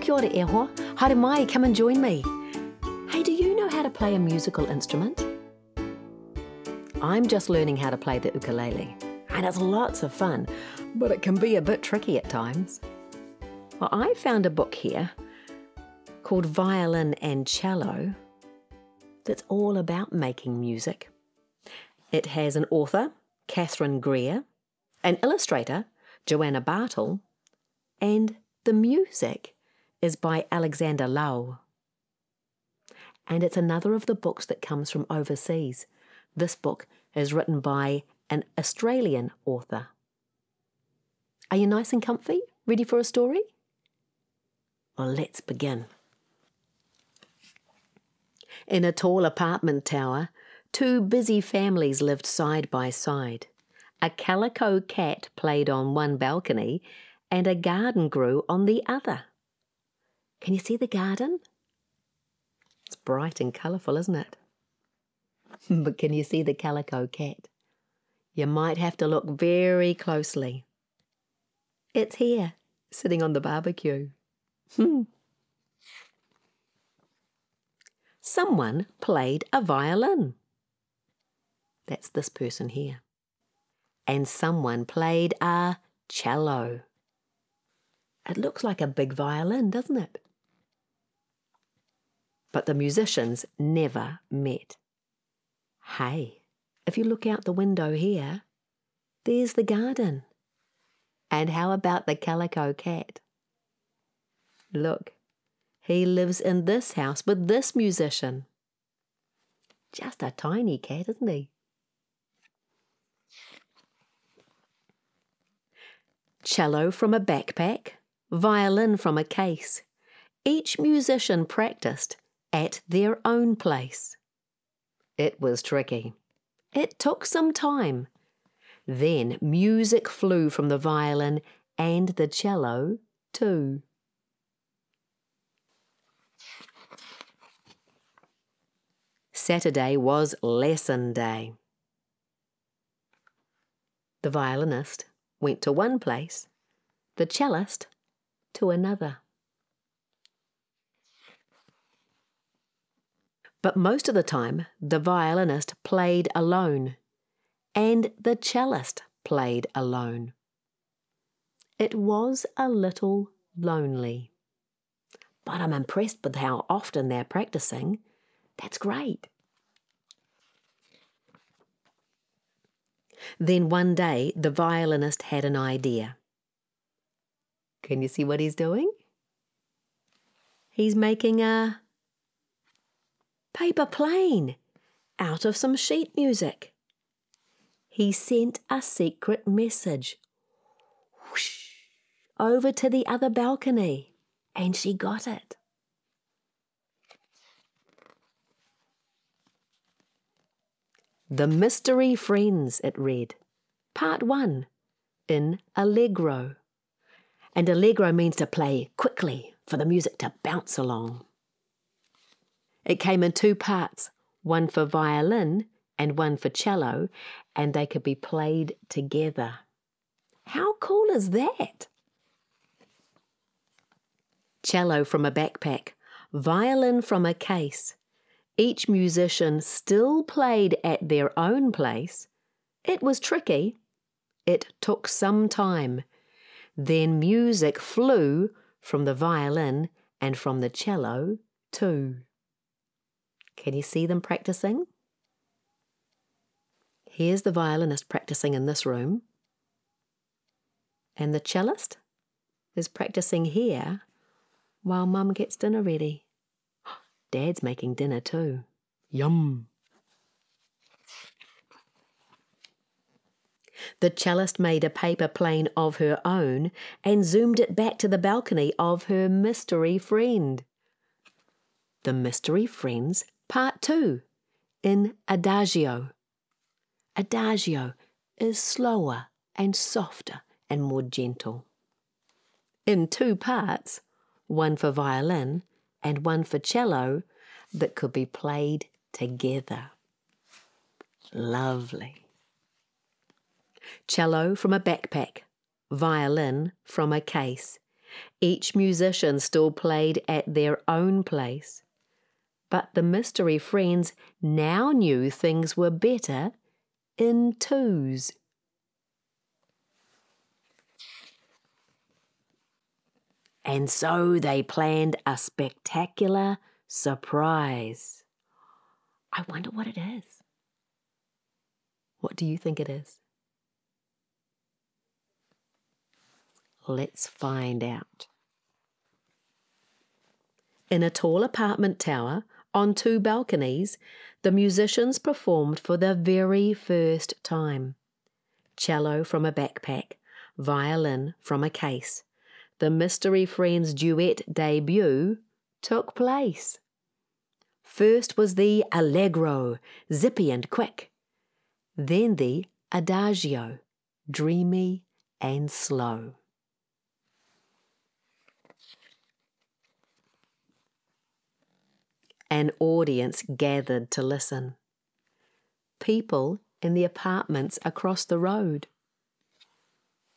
Kia ora e hoa. Haere mai, come and join me. Hey, do you know how to play a musical instrument? I'm just learning how to play the ukulele, and it's lots of fun, but it can be a bit tricky at times. Well, I found a book here called Violin and Cello that's all about making music. It has an author, Greer, an illustrator, Joanna Bartel, and the music is by Alexander Lau. And it's another of the books that comes from overseas. This book is written by an Australian author. Are you nice and comfy? Ready for a story? Well, let's begin. In a tall apartment tower, two busy families lived side by side. A calico cat played on one balcony and a garden grew on the other. Can you see the garden? It's bright and colourful, isn't it? But can you see the calico cat? You might have to look very closely. It's here, sitting on the barbecue. Someone played a violin. That's this person here. And someone played a cello. It looks like a big violin, doesn't it? But the musicians never met. Hey, if you look out the window here, there's the garden. And how about the calico cat? Look, he lives in this house with this musician. Just a tiny cat, isn't he? Cello from a backpack, violin from a case. Each musician practiced at their own place. It was tricky. It took some time. Then music flew from the violin and the cello too. Saturday was lesson day. The violinist went to one place, the cellist to another. But most of the time, the violinist played alone, and the cellist played alone. It was a little lonely. But I'm impressed with how often they're practicing. That's great. Then one day, the violinist had an idea. Can you see what he's doing? He's making a paper plane out of some sheet music. He sent a secret message whoosh, over to the other balcony, and she got it. The Mystery Friends, it read. Part 1, in Allegro. And Allegro means to play quickly for the music to bounce along. It came in 2 parts, one for violin and one for cello, and they could be played together. How cool is that? Cello from a backpack, violin from a case. Each musician still played at their own place. It was tricky. It took some time. Then music flew from the violin and from the cello too. Can you see them practicing? Here's the violinist practicing in this room. And the cellist is practicing here while Mum gets dinner ready. Dad's making dinner too. Yum! The cellist made a paper plane of her own and zoomed it back to the balcony of her mystery friend. The Mystery Friends, Part 2, in Adagio. Adagio is slower and softer and more gentle. In 2 parts, one for violin and one for cello that could be played together. Lovely. Cello from a backpack, violin from a case. Each musician still played at their own place. But the mystery friends now knew things were better in twos. And so they planned a spectacular surprise. I wonder what it is. What do you think it is? Let's find out. In a tall apartment tower, on 2 balconies, the musicians performed for the very first time. Cello from a backpack, violin from a case. The Mystery Friends' duet debut took place. First was the allegro, zippy and quick. Then the adagio, dreamy and slow. An audience gathered to listen. People in the apartments across the road,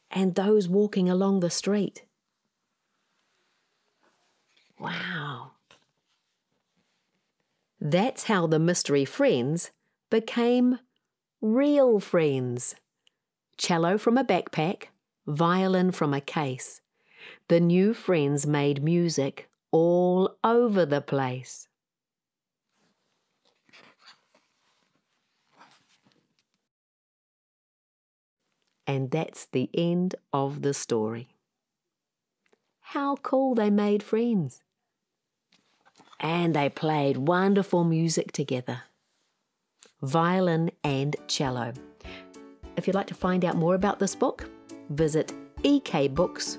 and those walking along the street. Wow! That's how the Mystery Friends became real friends. Cello from a backpack, violin from a case. The new friends made music all over the place. And that's the end of the story. How cool they made friends. And they played wonderful music together. Violin and cello. If you'd like to find out more about this book, visit ekbooks.org.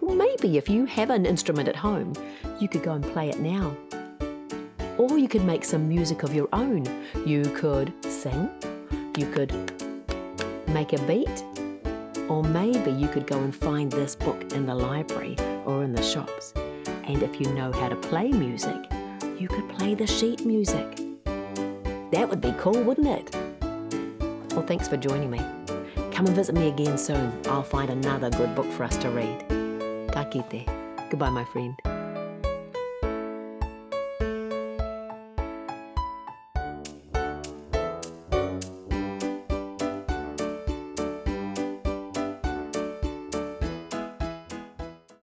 Well, maybe if you have an instrument at home, you could go and play it now. Or you could make some music of your own. You could sing, you could make a beat, or maybe you could go and find this book in the library or in the shops. And if you know how to play music, you could play the sheet music. That would be cool, wouldn't it? Well, thanks for joining me. Come and visit me again soon. I'll find another good book for us to read. Ka kite. Goodbye, my friend.